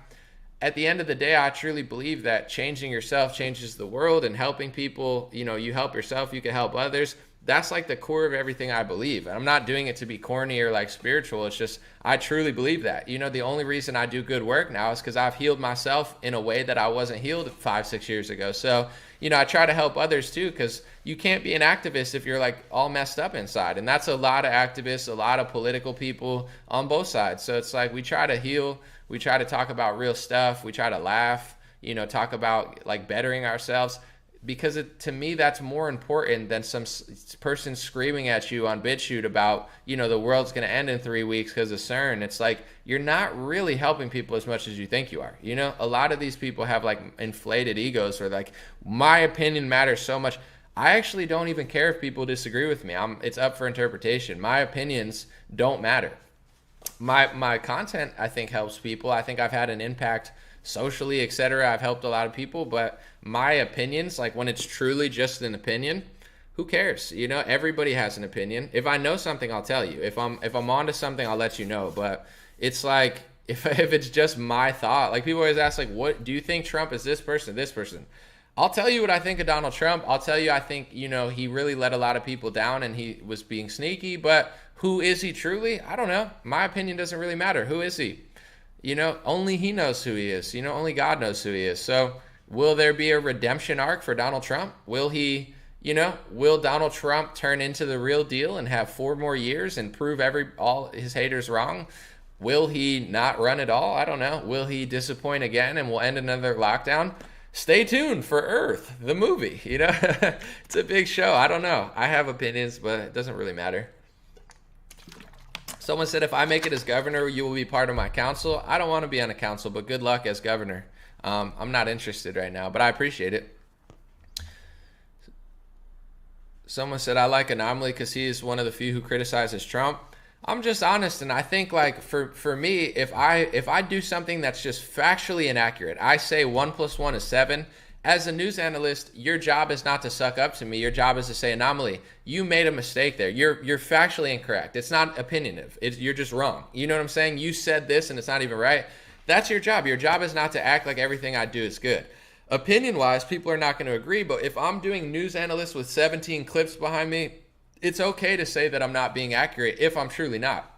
at the end of the day, I truly believe that changing yourself changes the world, and helping people, you help yourself, you can help others. That's like the core of everything I believe. And I'm not doing it to be corny or like spiritual. It's just, I truly believe that. The only reason I do good work now is because I've healed myself in a way that I wasn't healed 5-6 years ago. So, I try to help others too, because you can't be an activist if you're like all messed up inside. And that's a lot of activists, a lot of political people on both sides. So it's like, we try to heal. We try to talk about real stuff. We try to laugh, talk about like bettering ourselves. Because to me, that's more important than some person screaming at you on BitChute about, the world's going to end in 3 weeks because of CERN. It's like, you're not really helping people as much as you think you are. A lot of these people have like inflated egos, or like, my opinion matters so much. I actually don't even care if people disagree with me. It's up for interpretation. My opinions don't matter. My content, I think, helps people. I think I've had an impact socially, etc. I've helped a lot of people, but my opinions, like when it's truly just an opinion, who cares? Everybody has an opinion. If I know something, I'll tell you. If I'm onto something, I'll let you know. But it's like, if it's just my thought, like people always ask, like, what do you think Trump is, this person, this person? I'll tell you what I think of Donald Trump. I'll tell you I think, he really let a lot of people down and he was being sneaky. But who is he truly? I don't know. My opinion doesn't really matter. Who is he? Only he knows who he is. Only God knows who he is. So will there be a redemption arc for Donald Trump? Will he, will Donald Trump turn into the real deal and have 4 more years and prove all his haters wrong? Will he not run at all? I don't know. Will he disappoint again and we'll end another lockdown? Stay tuned for Earth, the movie. It's a big show. I don't know. I have opinions, but it doesn't really matter. Someone said, if I make it as governor, you will be part of my council. I don't want to be on a council, but good luck as governor. I'm not interested right now, but I appreciate it. Someone said, I like Anomaly because he is one of the few who criticizes Trump. I'm just honest, and I think for me, if I do something that's just factually inaccurate, I say 1 + 1 is 7. As a news analyst, your job is not to suck up to me. Your job is to say, Anomaly, you made a mistake there. You're factually incorrect. It's not opinionative. You're just wrong. You know what I'm saying? You said this and it's not even right. That's your job. Your job is not to act like everything I do is good. Opinion-wise, people are not going to agree, but if I'm doing news analyst with 17 clips behind me, it's okay to say that I'm not being accurate if I'm truly not.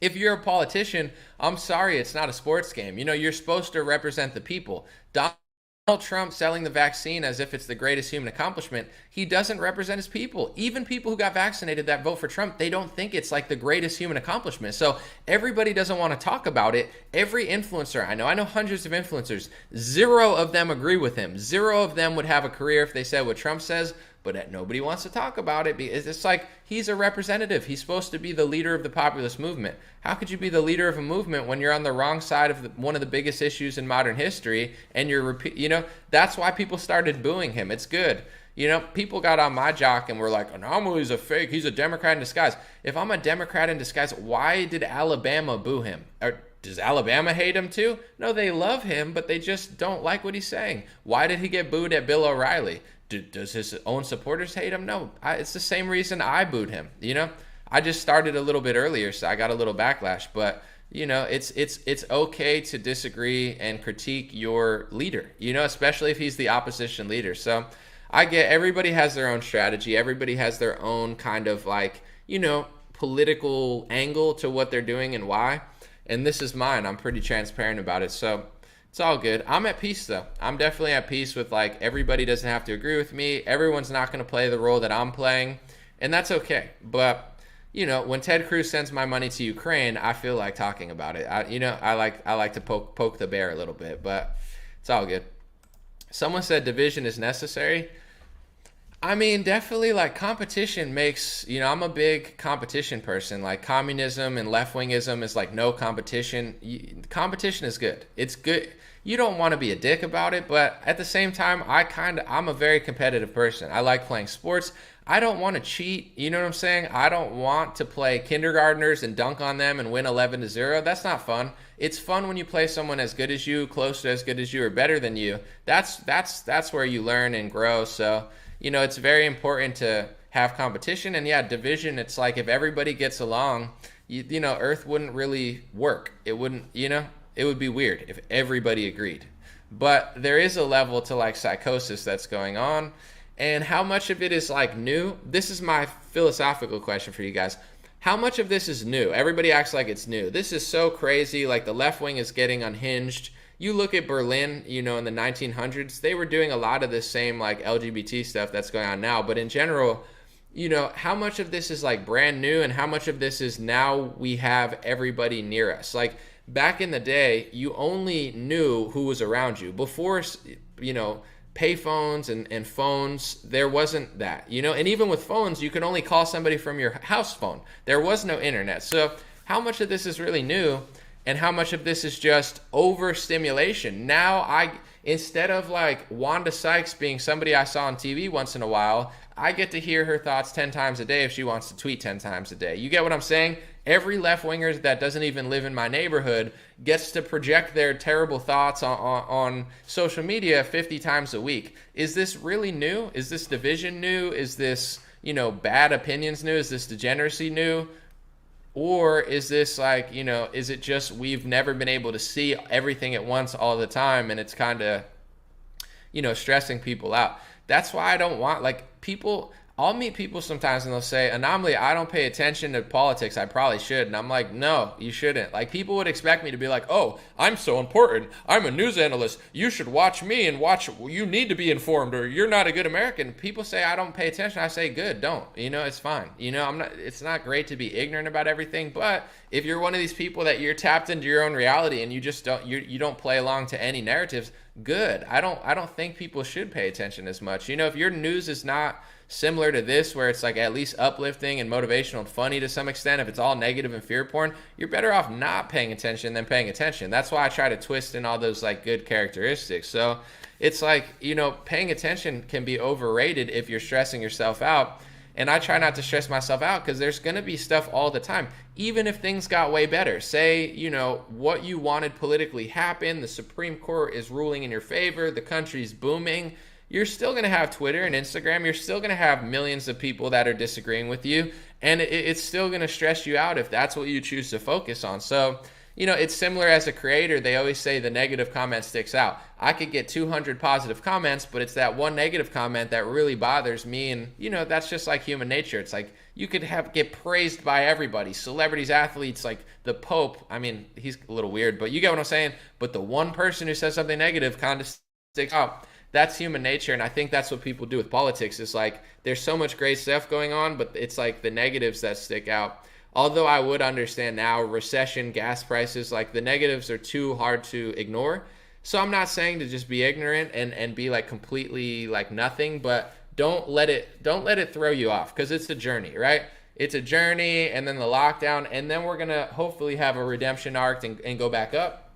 If you're a politician, I'm sorry, it's not a sports game. You're supposed to represent the people. Donald Trump selling the vaccine as if it's the greatest human accomplishment, he doesn't represent his people. Even people who got vaccinated that vote for Trump, they don't think it's like the greatest human accomplishment. So everybody doesn't want to talk about it. Every influencer, I know hundreds of influencers, 0 of them agree with him. 0 of them would have a career if they said what Trump says. But nobody wants to talk about it because it's like he's a representative. He's supposed to be the leader of the populist movement. How could you be the leader of a movement when you're on the wrong side of one of the biggest issues in modern history? And that's why people started booing him. It's good. People got on my jock and were like, Anomaly's a fake. He's a Democrat in disguise. If I'm a Democrat in disguise, why did Alabama boo him? Or does Alabama hate him too? No, they love him, but they just don't like what he's saying. Why did he get booed at Bill O'Reilly? Does his own supporters hate him? No, it's the same reason I booed him. I just started a little bit earlier, so I got a little backlash. But it's okay to disagree and critique your leader. Especially if he's the opposition leader. So I get everybody has their own strategy. Everybody has their own kind of political angle to what they're doing and why. And this is mine. I'm pretty transparent about it. So it's all good. I'm at peace, though. I'm definitely at peace with, everybody doesn't have to agree with me. Everyone's not going to play the role that I'm playing, and that's okay. But, when Ted Cruz sends my money to Ukraine, I feel like talking about it. I like to poke the bear a little bit, but it's all good. Someone said division is necessary. Definitely, competition makes, I'm a big competition person. Communism and left-wingism is no competition. Competition is good. It's good. You don't want to be a dick about it, but at the same time, I'm a very competitive person. I like playing sports. I don't want to cheat. You know what I'm saying? I don't want to play kindergartners and dunk on them and win 11-0. That's not fun. It's fun when you play someone as good as you, close to as good as you, or better than you. That's where you learn and grow. So, it's very important to have competition. And yeah, division, it's like if everybody gets along, Earth wouldn't really work. It wouldn't, it would be weird if everybody agreed. But there is a level to psychosis that's going on. And how much of it is new? This is my philosophical question for you guys. How much of this is new? Everybody acts like it's new. This is so crazy. The left wing is getting unhinged. You look at Berlin, in the 1900s, they were doing a lot of this same LGBT stuff that's going on now. But in general, how much of this is brand new and how much of this is now we have everybody near us? Back in the day, you only knew who was around you. Before, payphones and phones, there wasn't that, and even with phones, you could only call somebody from your house phone. There was no internet. So how much of this is really new and how much of this is just overstimulation? Now instead of Wanda Sykes being somebody I saw on TV once in a while, I get to hear her thoughts 10 times a day if she wants to tweet 10 times a day. You get what I'm saying? Every left-winger that doesn't even live in my neighborhood gets to project their terrible thoughts on social media 50 times a week. Is this really new? Is this division new? Is this, bad opinions new? Is this degeneracy new? Or is this is it just we've never been able to see everything at once all the time and it's kind of, stressing people out. That's why I don't want, like, people. I'll meet people sometimes and they'll say, Anomaly, I don't pay attention to politics. I probably should. And I'm like, no, you shouldn't. Like, people would expect me to be like, oh, I'm so important. I'm a news analyst. You should watch me and you need to be informed, or you're not a good American. People say I don't pay attention. I say, good, don't. It's fine. It's not great to be ignorant about everything. But if you're one of these people that you're tapped into your own reality and you just you don't play along to any narratives, good. I don't think people should pay attention as much. If your news is not similar to this, where it's like at least uplifting and motivational and funny to some extent, if it's all negative and fear porn, you're better off not paying attention than paying attention. That's why I try to twist in all those like good characteristics. So it's like, paying attention can be overrated if you're stressing yourself out. And I try not to stress myself out because there's going to be stuff all the time. Even if things got way better, say, what you wanted politically happened, the Supreme Court is ruling in your favor, the country's booming, you're still going to have Twitter and Instagram. You're still going to have millions of people that are disagreeing with you. And it's still going to stress you out if that's what you choose to focus on. So, it's similar as a creator. They always say the negative comment sticks out. I could get 200 positive comments, but it's that one negative comment that really bothers me. And, that's just like human nature. It's like you could get praised by everybody, celebrities, athletes, like the Pope. I mean, he's a little weird, but you get what I'm saying. But the one person who says something negative kind of sticks out. That's human nature, and I think that's what people do with politics. It's like there's so much great stuff going on, but it's like the negatives that stick out. Although I would understand now, recession, gas prices, like the negatives are too hard to ignore. So I'm not saying to just be ignorant and be like completely like nothing, but don't let it throw you off, because it's a journey, right? It's a journey, and then the lockdown, and then we're gonna hopefully have a redemption arc and go back up.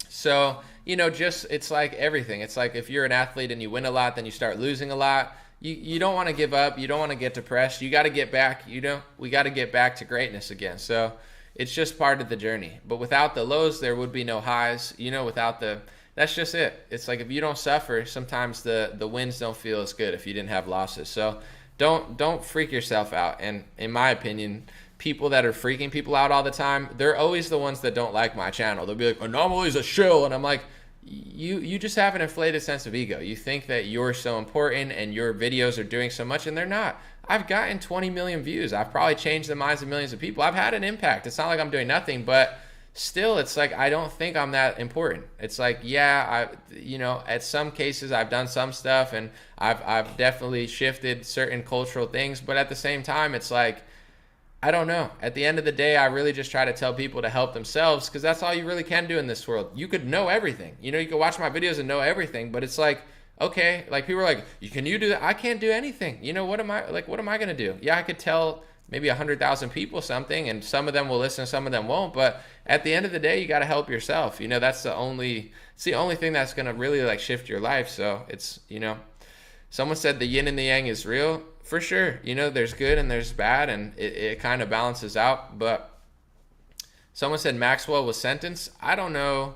So it's like everything. It's like if you're an athlete and you win a lot, then you start losing a lot. You don't want to give up. You don't want to get depressed. You got to get back. We got to get back to greatness again. So it's just part of the journey. But without the lows, there would be no highs. That's just it. It's like if you don't suffer, sometimes the wins don't feel as good if you didn't have losses. So don't freak yourself out. And in my opinion, people that are freaking people out all the time, they're always the ones that don't like my channel. They'll be like, Anomaly's a shill. And I'm like, you just have an inflated sense of ego. You think that you're so important and your videos are doing so much, and they're not. I've gotten 20 million views. I've probably changed the minds of millions of people. I've had an impact. It's not like I'm doing nothing, but still, it's like I don't think I'm that important. It's like, yeah, at some cases I've done some stuff, and I've definitely shifted certain cultural things, but at the same time, it's like, I don't know. At the end of the day, I really just try to tell people to help themselves, because that's all you really can do in this world. You could know everything. You could watch my videos and know everything, but it's like, okay, like people are like, can you do that? I can't do anything. What am I going to do? Yeah, I could tell maybe 100,000 people something, and some of them will listen, some of them won't. But at the end of the day, you got to help yourself. It's the only thing that's going to really like shift your life. So it's, someone said the yin and the yang is real. For sure, there's good and there's bad, and it kind of balances out. But someone said Maxwell was sentenced. I don't know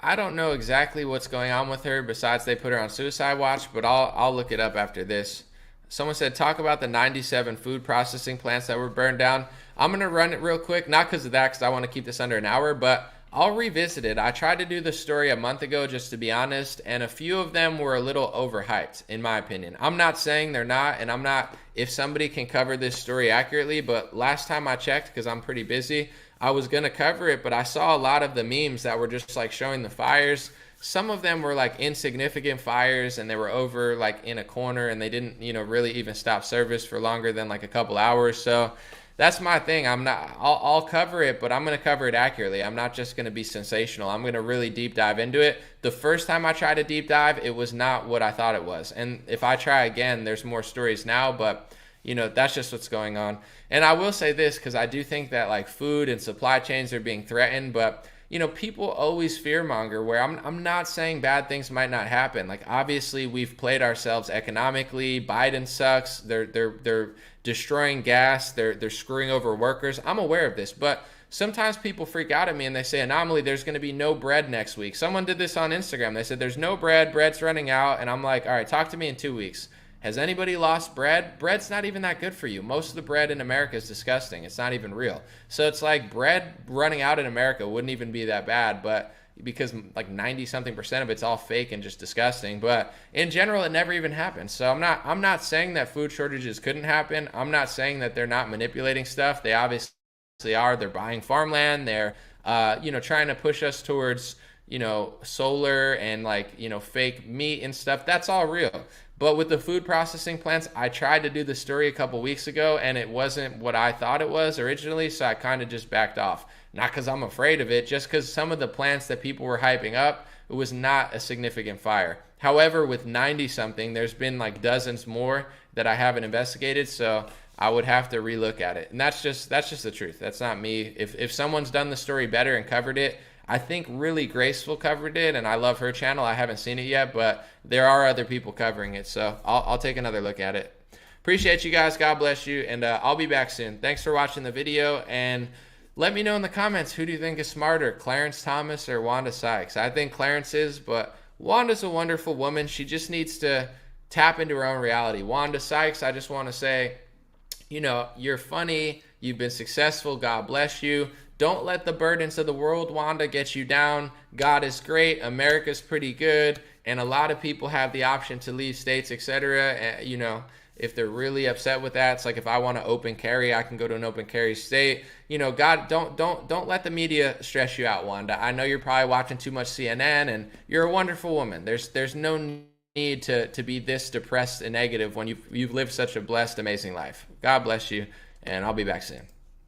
exactly what's going on with her, besides they put her on suicide watch, but I'll look it up after this. Someone said, talk about the 97 food processing plants that were burned down. I'm going to run it real quick, not because of that, because I want to keep this under an hour, but I'll revisit it. I tried to do the story a month ago, just to be honest, and a few of them were a little overhyped, in my opinion. I'm not saying they're not, and I'm not, if somebody can cover this story accurately, but last time I checked, because I'm pretty busy, I was going to cover it, but I saw a lot of the memes that were just like showing the fires. Some of them were like insignificant fires, and they were over like in a corner, and they didn't, really even stop service for longer than like a couple hours. So that's my thing. I'll cover it, but I'm going to cover it accurately. I'm not just going to be sensational. I'm going to really deep dive into it. The first time I tried to deep dive, it was not what I thought it was. And if I try again, there's more stories now, but that's just what's going on. And I will say this, because I do think that like food and supply chains are being threatened, but people always fearmonger, where I'm not saying bad things might not happen. Like, obviously we've played ourselves economically. Biden sucks. They're destroying gas. They're screwing over workers. I'm aware of this, but sometimes people freak out at me and they say, Anomaly, there's going to be no bread next week. Someone did this on Instagram. They said, there's no bread. Bread's running out. And I'm like, all right, talk to me in 2 weeks. Has anybody lost bread? Bread's not even that good for you. Most of the bread in America is disgusting. It's not even real. So it's like bread running out in America wouldn't even be that bad. But, because like 90-something% of it's all fake and just disgusting. But in general, it never even happened. So I'm not saying that food shortages couldn't happen. I'm not saying that they're not manipulating stuff. They obviously are. They're buying farmland. They're trying to push us towards solar and fake meat and stuff. That's all real. But with the food processing plants, I tried to do the story a couple weeks ago, and it wasn't what I thought it was originally, so I kind of just backed off. Not because I'm afraid of it, just because some of the plants that people were hyping up, it was not a significant fire. However, with 90-something, there's been like dozens more that I haven't investigated, so I would have to relook at it. And that's just the truth. That's not me. If someone's done the story better and covered it, I think Really Graceful covered it, and I love her channel. I haven't seen it yet, but there are other people covering it, so I'll take another look at it. Appreciate you guys. God bless you, and I'll be back soon. Thanks for watching the video, and let me know in the comments, who do you think is smarter, Clarence Thomas or Wanda Sykes? I think Clarence is, but Wanda's a wonderful woman. She just needs to tap into her own reality. Wanda Sykes, I just want to say, you're funny. You've been successful. God bless you. Don't let the burdens of the world, Wanda, get you down. God is great. America's pretty good. And a lot of people have the option to leave states, etc. If they're really upset with that, it's like if I want to open carry, I can go to an open carry state. God, don't let the media stress you out, Wanda. I know you're probably watching too much CNN, and you're a wonderful woman. There's no need to be this depressed and negative when you've lived such a blessed, amazing life. God bless you, and I'll be back soon.